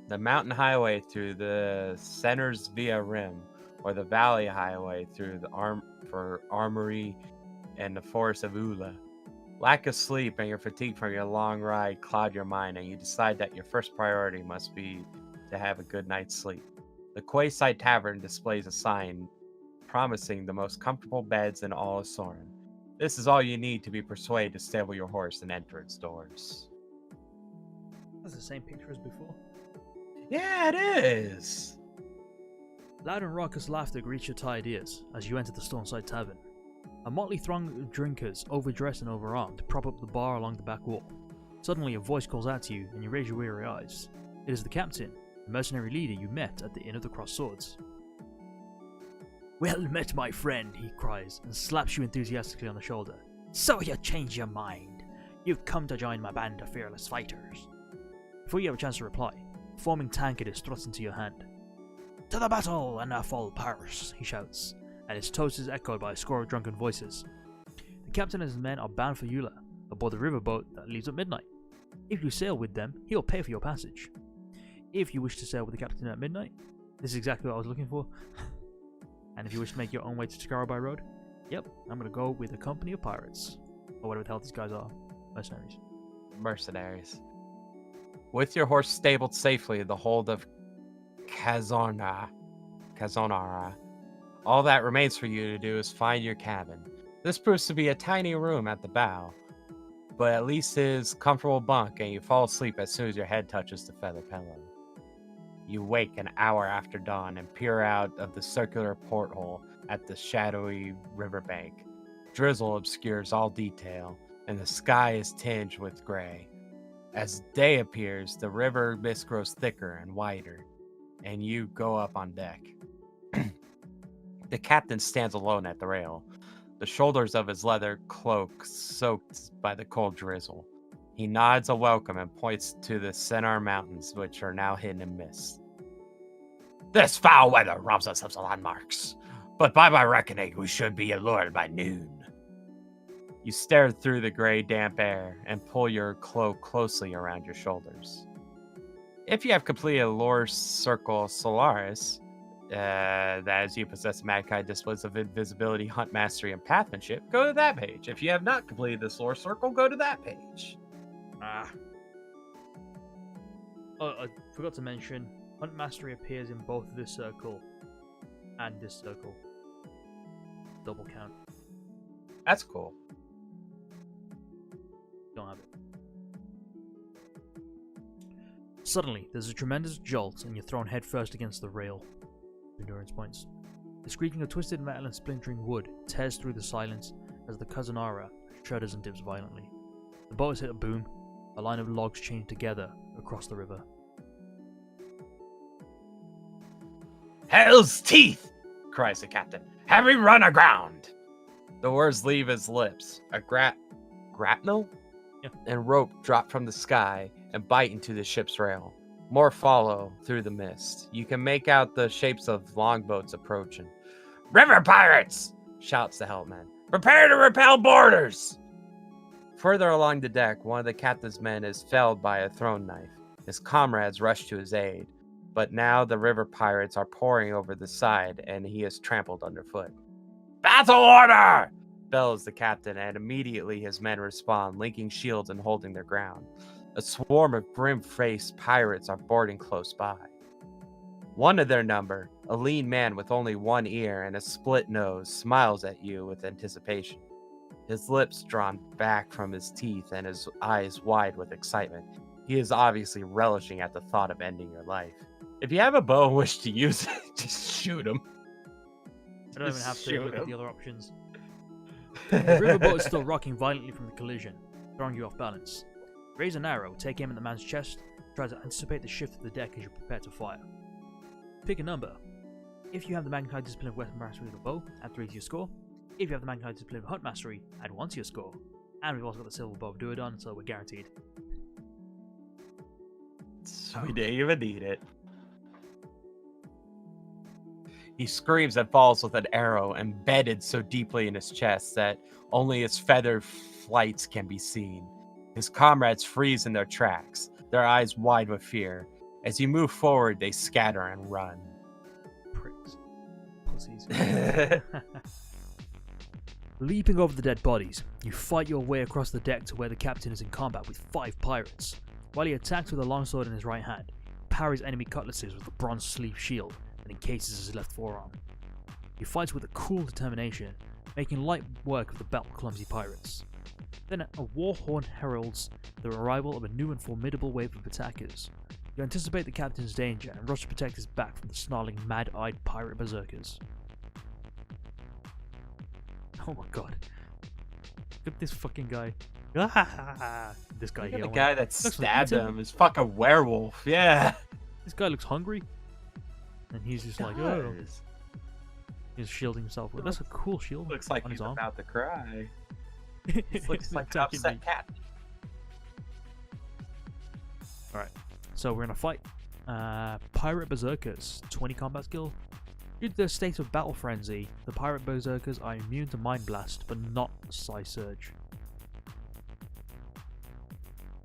The mountain highway through the center's Via Rim, or the valley highway through the Armory and the forest of Ula. Lack of sleep and your fatigue from your long ride cloud your mind, and you decide that your first priority must be to have a good night's sleep. The Quayside Tavern displays a sign promising the most comfortable beds in all of Soren. This is all you need to be persuaded to stable your horse and enter its doors. That's the same picture as before. Yeah, it is. Loud and raucous laughter greets your tired ears as you enter the Stoneside Tavern. A motley throng of drinkers, overdressed and overarmed, prop up the bar along the back wall. Suddenly a voice calls out to you and you raise your weary eyes. It is the captain, the mercenary leader you met at the Inn of the Crossed Swords. "Well met, my friend," he cries, and slaps you enthusiastically on the shoulder. "So you changed your mind. You've come to join my band of fearless fighters." Before you have a chance to reply, a foaming tankard is thrust into your hand. "To the battle and a full purse," he shouts, and his toast is echoed by a score of drunken voices. The captain and his men are bound for Eula, aboard the riverboat that leaves at midnight. If you sail with them, he'll pay for your passage. If you wish to sail with the captain at midnight, this is exactly what I was looking for. And if you wish to make your own way to Takara by road, yep, I'm gonna go with a company of pirates. Or whatever the hell these guys are. Mercenaries. Mercenaries. With your horse stabled safely in the hold of Kazonara, all that remains for you to do is find your cabin. This proves to be a tiny room at the bow, but at least it is comfortable bunk, and you fall asleep as soon as your head touches the feather pillow. You wake an hour after dawn and peer out of the circular porthole at the shadowy riverbank. Drizzle obscures all detail, and the sky is tinged with gray. As day appears, the river mist grows thicker and wider, and you go up on deck. The captain stands alone at the rail, the shoulders of his leather cloak soaked by the cold drizzle. He nods a welcome and points to the Sennar Mountains, which are now hidden in mist. "This foul weather robs us of the landmarks, but by my reckoning, we should be allured by noon." You stare through the gray, damp air and pull your cloak closely around your shoulders. If you have completed Lore Circle Solaris, that is, you possess Magpie disciplines of invisibility, hunt mastery, and pathmanship, go to that page. If you have not completed this Lore Circle, go to that page. Oh, I forgot to mention, Hunt Mastery appears in both this circle and this circle. Double count. That's cool. Don't have it. Suddenly, there's a tremendous jolt and you're thrown headfirst against the rail. Endurance points. The squeaking of twisted metal and splintering wood tears through the silence as the Kazanara shudders and dips violently. The boat has hit a boom. A line of logs chained together across the river. "Hell's teeth!" cries the captain. "Have we run aground?" The words leave his lips. A grapnel and rope drop from the sky and bite into the ship's rail. More follow through the mist. You can make out the shapes of longboats approaching. "River pirates!" shouts the helpman. "Prepare to repel boarders!" Further along the deck, one of the captain's men is felled by a thrown knife. His comrades rush to his aid, but now the river pirates are pouring over the side and he is trampled underfoot. "Battle order!" bellows the captain, and immediately his men respond, linking shields and holding their ground. A swarm of grim-faced pirates are boarding close by. One of their number, a lean man with only one ear and a split nose, smiles at you with anticipation. His lips drawn back from his teeth and his eyes wide with excitement. He is obviously relishing at the thought of ending your life. If you have a bow and wish to use it, just shoot him. I don't even have to Shoot look at him. the other options. The riverboat is still rocking violently from the collision, throwing you off balance. Raise an arrow, take aim at the man's chest, try to anticipate the shift of the deck as you prepare to fire. Pick a number. If you have the Magpie discipline of weapon mastery with a bow, add 3 to your score. If you have the Magpie discipline of hunt mastery, add 1 to your score. And we've also got the silver bow of Duodon, so we're guaranteed. We didn't even need it. He screams and falls with an arrow embedded so deeply in his chest that only his feathered flights can be seen. His comrades freeze in their tracks, their eyes wide with fear. As you move forward, they scatter and run. Pricks. Pussies. Leaping over the dead bodies, you fight your way across the deck to where the captain is in combat with 5 pirates. While he attacks with a longsword in his right hand, he parries enemy cutlasses with a bronze sleeve shield and encases his left forearm. He fights with a cool determination, making light work of the belt clumsy pirates. Then a war horn heralds the arrival of a new and formidable wave of attackers. You anticipate the captain's danger and rush to protect his back from the snarling, mad-eyed pirate berserkers. Oh my god. Look at this fucking guy. This guy Look here. at the guy that looks like stabbed eaten. him is fucking werewolf. Yeah. This guy looks hungry. And he's just like, oh. He's shielding himself with. That's a cool shield. Looks like on he's his arm. about to cry. This Looks like an upset cat. Alright, so we're gonna fight pirate berserkers, 20 combat skill. Due to their state of battle frenzy, the pirate berserkers are immune to mind blast, but not psi surge.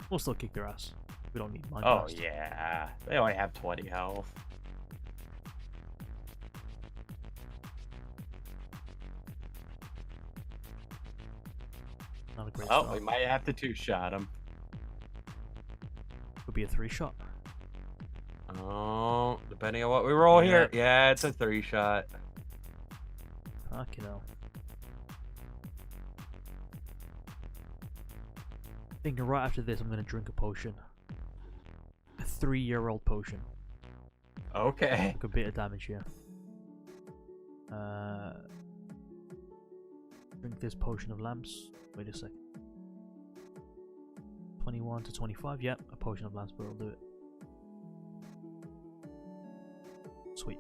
We'll still kick their ass. We don't need mind Oh blast. yeah, they only have 20 health. Not a great Oh, start. we might have to 2-shot him. Could be a 3-shot. Oh, depending on what we roll here. Yeah, it's a 3-shot. Fucking hell. Thinking right after this, I'm gonna drink a potion. A 3-year-old potion. Okay. Took a bit of damage here. Drink this potion of lamps. Wait a second. 21 to 25. Yep, a potion of lamps will do it. Sweet.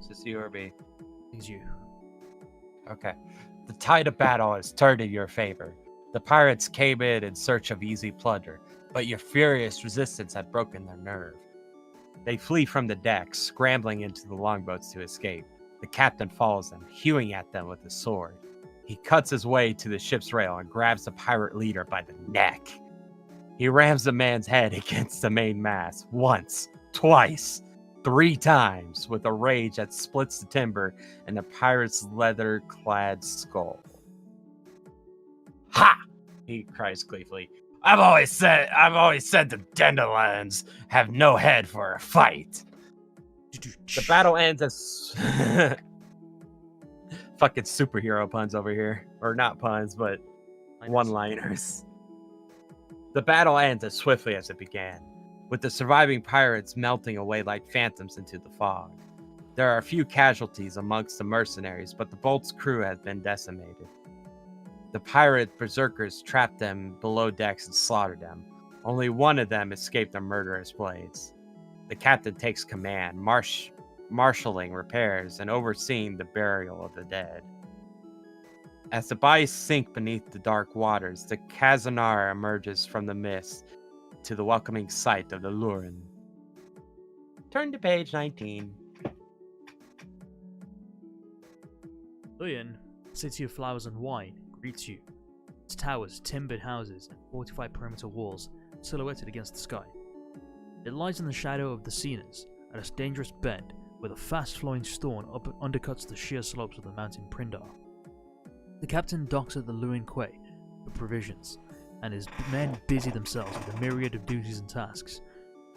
Is this you or me? It's you. Okay. The tide of battle has turned in your favor. The pirates came in search of easy plunder, but your furious resistance had broken their nerve. They flee from the deck, scrambling into the longboats to escape. The captain follows them, hewing at them with his sword. He cuts his way to the ship's rail and grabs the pirate leader by the neck. He rams the man's head against the main mast once, twice, 3 times with a rage that splits the timber and the pirate's leather-clad skull. Ha! He cries gleefully. I've always said the Dandelions have no head for a fight. The battle ends as fucking superhero puns over here. Or not puns, but one-liners. The battle ends as swiftly as it began, with the surviving pirates melting away like phantoms into the fog. There are a few casualties amongst the mercenaries, but the boat's crew has been decimated. The pirate berserkers trapped them below decks and slaughtered them. Only one of them escaped their murderous blades. The captain takes command, marshalling repairs and overseeing the burial of the dead. As the bodies sink beneath the dark waters, the Kazanar emerges from the mist to the welcoming sight of the Lurin. Turn to page 19. Luyan, city of flowers and wine, greets you. Its towers, timbered houses, and fortified perimeter walls silhouetted against the sky. It lies in the shadow of the Cenas, at a dangerous bend where the fast-flowing storm undercuts the sheer slopes of the mountain Prindar. The captain docks at the Luin Quay for provisions, and his men busy themselves with a myriad of duties and tasks.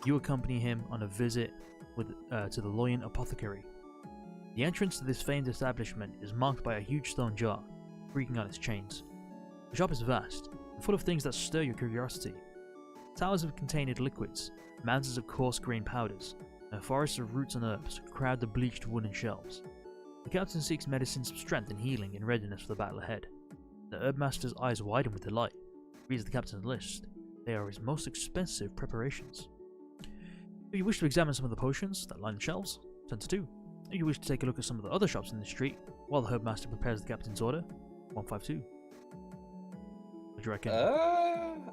You accompany him on a visit to the Loyan Apothecary. The entrance to this famed establishment is marked by a huge stone jar, creaking on its chains. The shop is vast, and full of things that stir your curiosity. Towers of contained liquids, mountains of coarse grain powders, and forests of roots and herbs crowd the bleached wooden shelves. The captain seeks medicines of strength and healing in readiness for the battle ahead. The herbmaster's eyes widen with delight. He reads the captain's list. They are his most expensive preparations. If you wish to examine some of the potions that line the shelves, turn to 2. If you wish to take a look at some of the other shops in the street, while the herbmaster prepares the captain's order, 152. What do you reckon?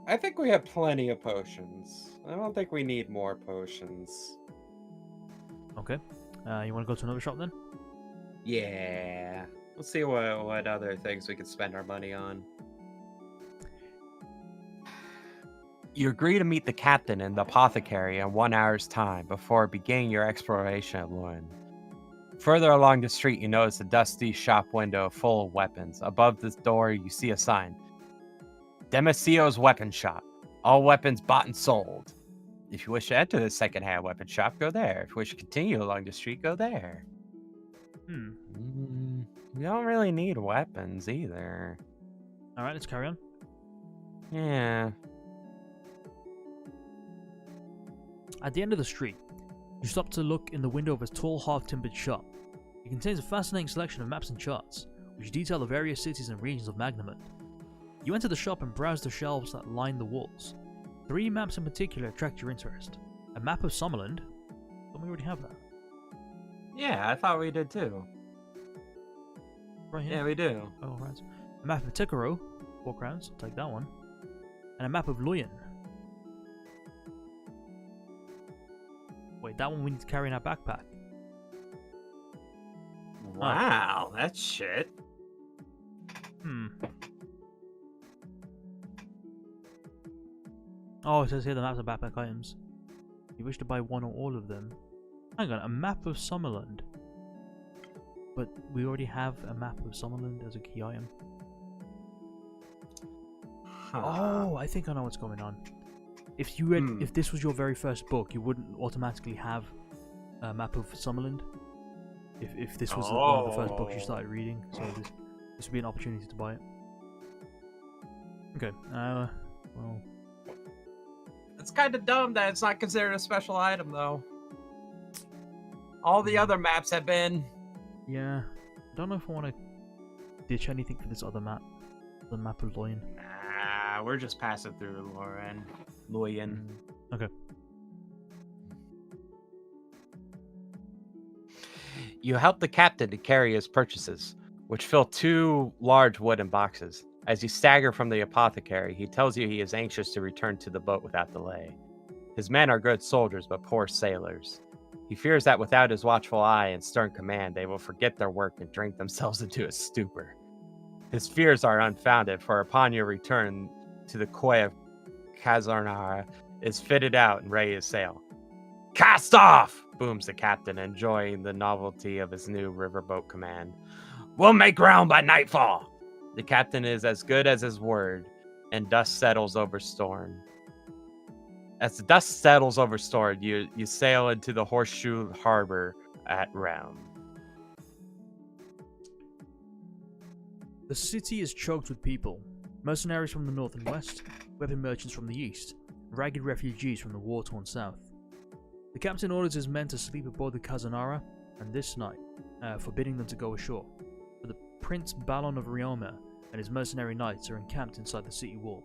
I think we have plenty of potions. I don't think we need more potions. Okay. You want to go to another shop then? Yeah. Let's see what other things we could spend our money on. You agree to meet the captain and the apothecary in 1 hour's time before beginning your exploration of Luin. Further along the street, you notice a dusty shop window full of weapons. Above this door, you see a sign. Demasio's Weapon Shop. All weapons bought and sold. If you wish to enter the second-hand weapon shop, go there. If you wish to continue along the street, go there. We don't really need weapons either. Alright, let's carry on. Yeah. At the end of the street, you stop to look in the window of a tall half-timbered shop. It contains a fascinating selection of maps and charts, which detail the various cities and regions of Magnamund. You enter the shop and browse the shelves that line the walls. 3 maps in particular attract your interest. A map of Summerland. Don't we already have that? Yeah, I thought we did too. Right here? Yeah, we do. Oh, right. A map of Tikaro. 4 crowns. I'll take that one. And a map of Luyan. Wait, that one we need to carry in our backpack. Wow, that's shit. Oh, it says here the maps are backpack items. You wish to buy one or all of them. Hang on, a map of Summerland. But we already have a map of Summerland as a key item. Oh, I think I know what's going on. If you read, if this was your very first book, you wouldn't automatically have a map of Summerland. If this was one of the first books you started reading, so this would be an opportunity to buy it. Okay, well. It's kind of dumb that it's not considered a special item, though. All the other maps have been. Yeah, I don't know if I want to ditch anything for this other map. The map of Luyan. Nah, we're just passing through Luyan. Okay. You help the captain to carry his purchases, which fill 2 large wooden boxes. As you stagger from the apothecary, he tells you he is anxious to return to the boat without delay. His men are good soldiers, but poor sailors. He fears that without his watchful eye and stern command, they will forget their work and drink themselves into a stupor. His fears are unfounded, for upon your return to the quay of Kazarnara is fitted out and ready to sail. Cast off! Booms the captain, enjoying the novelty of his new riverboat command. We'll make ground by nightfall! The captain is as good as his word, and dust settles over Storm. As the dust settles over Storm, you sail into the Horseshoe Harbor at Realm. The city is choked with people. Mercenaries from the north and west, weapon merchants from the east, ragged refugees from the war-torn south. The captain orders his men to sleep aboard the Kazanara, and this night, forbidding them to go ashore. But the Prince Balon of Rioma and his mercenary knights are encamped inside the city wall.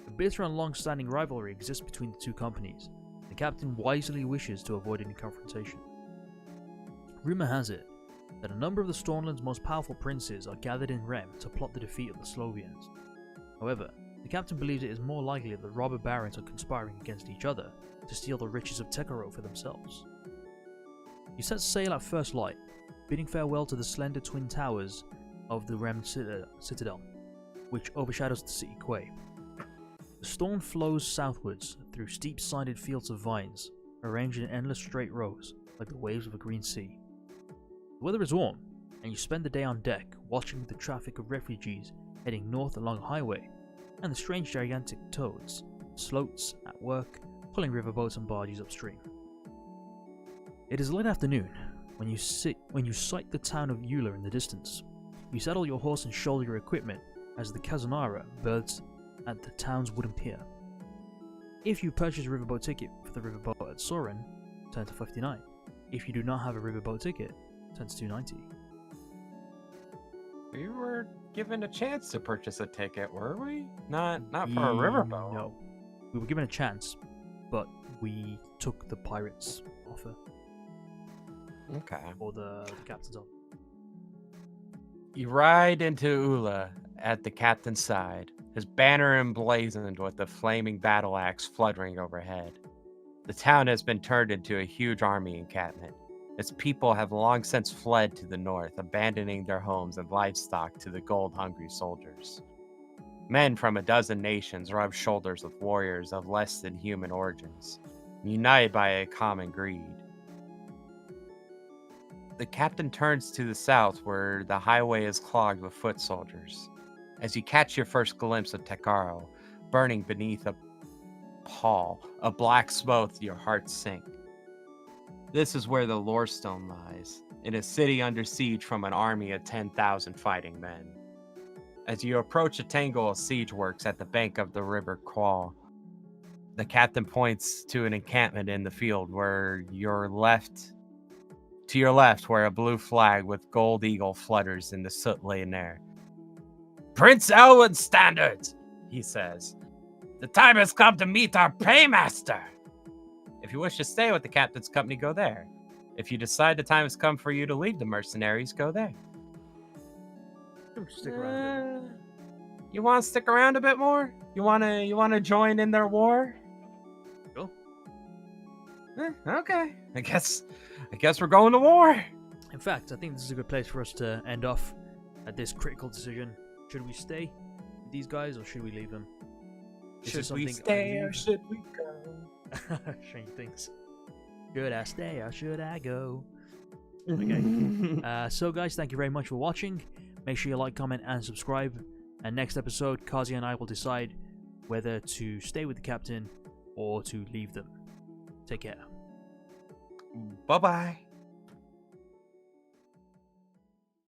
A bitter and long-standing rivalry exists between the two companies. The captain wisely wishes to avoid any confrontation. Rumor has it that a number of the Stormland's most powerful princes are gathered in Rem to plot the defeat of the Slovians. However, the captain believes it is more likely that the robber barons are conspiring against each other to steal the riches of Tekaro for themselves. You set sail at first light, bidding farewell to the slender twin towers of the Rem Citadel, which overshadows the city quay. The storm flows southwards through steep-sided fields of vines, arranged in endless straight rows, like the waves of a green sea. The weather is warm, and you spend the day on deck, watching the traffic of refugees heading north along a highway, and the strange gigantic toads, sloats, at work, pulling riverboats and barges upstream. It is late afternoon when you sight the town of Eula in the distance. You saddle your horse and shoulder your equipment as the Kazanara berths at the town's wooden pier. If you purchase a riverboat ticket for the riverboat at Soren, turn to 59. If you do not have a riverboat ticket, turn to 290. We were given a chance to purchase a ticket, were we? Not for a riverboat. No. We were given a chance, but we took the pirates' offer. Okay. Or the captain's offer. You ride into Ula at the captain's side, his banner emblazoned with the flaming battle axe fluttering overhead. The town has been turned into a huge army encampment. Its people have long since fled to the north, abandoning their homes and livestock to the gold-hungry soldiers. Men from a dozen nations rub shoulders with warriors of less than human origins, united by a common greed. The captain turns to the south, where the highway is clogged with foot soldiers. As you catch your first glimpse of Tekaro, burning beneath a pall of black smoke, your heart sink. This is where the Lorestone lies, in a city under siege from an army of 10,000 fighting men. As you approach a tangle of siege works at the bank of the river Qual, The captain points to an encampment in the field where to your left, where a blue flag with gold eagle flutters in the soot laying there. Prince Elwyn standards, he says. The time has come to meet our paymaster. If you wish to stay with the captain's company, go there. If you decide the time has come for you to leave the mercenaries, go there. Stick around. You want to stick around a bit more? You want to join in their war? Cool. Okay. I guess we're going to war. In fact, I think this is a good place for us to end off at this critical decision. Should we stay with these guys or should we leave them? Should we stay or should we go? Shane thinks. Should I stay or should I go? Okay. So guys, thank you very much for watching. Make sure you like, comment, and subscribe. And next episode, Karzie and I will decide whether to stay with the captain or to leave them. Take care. Bye-bye.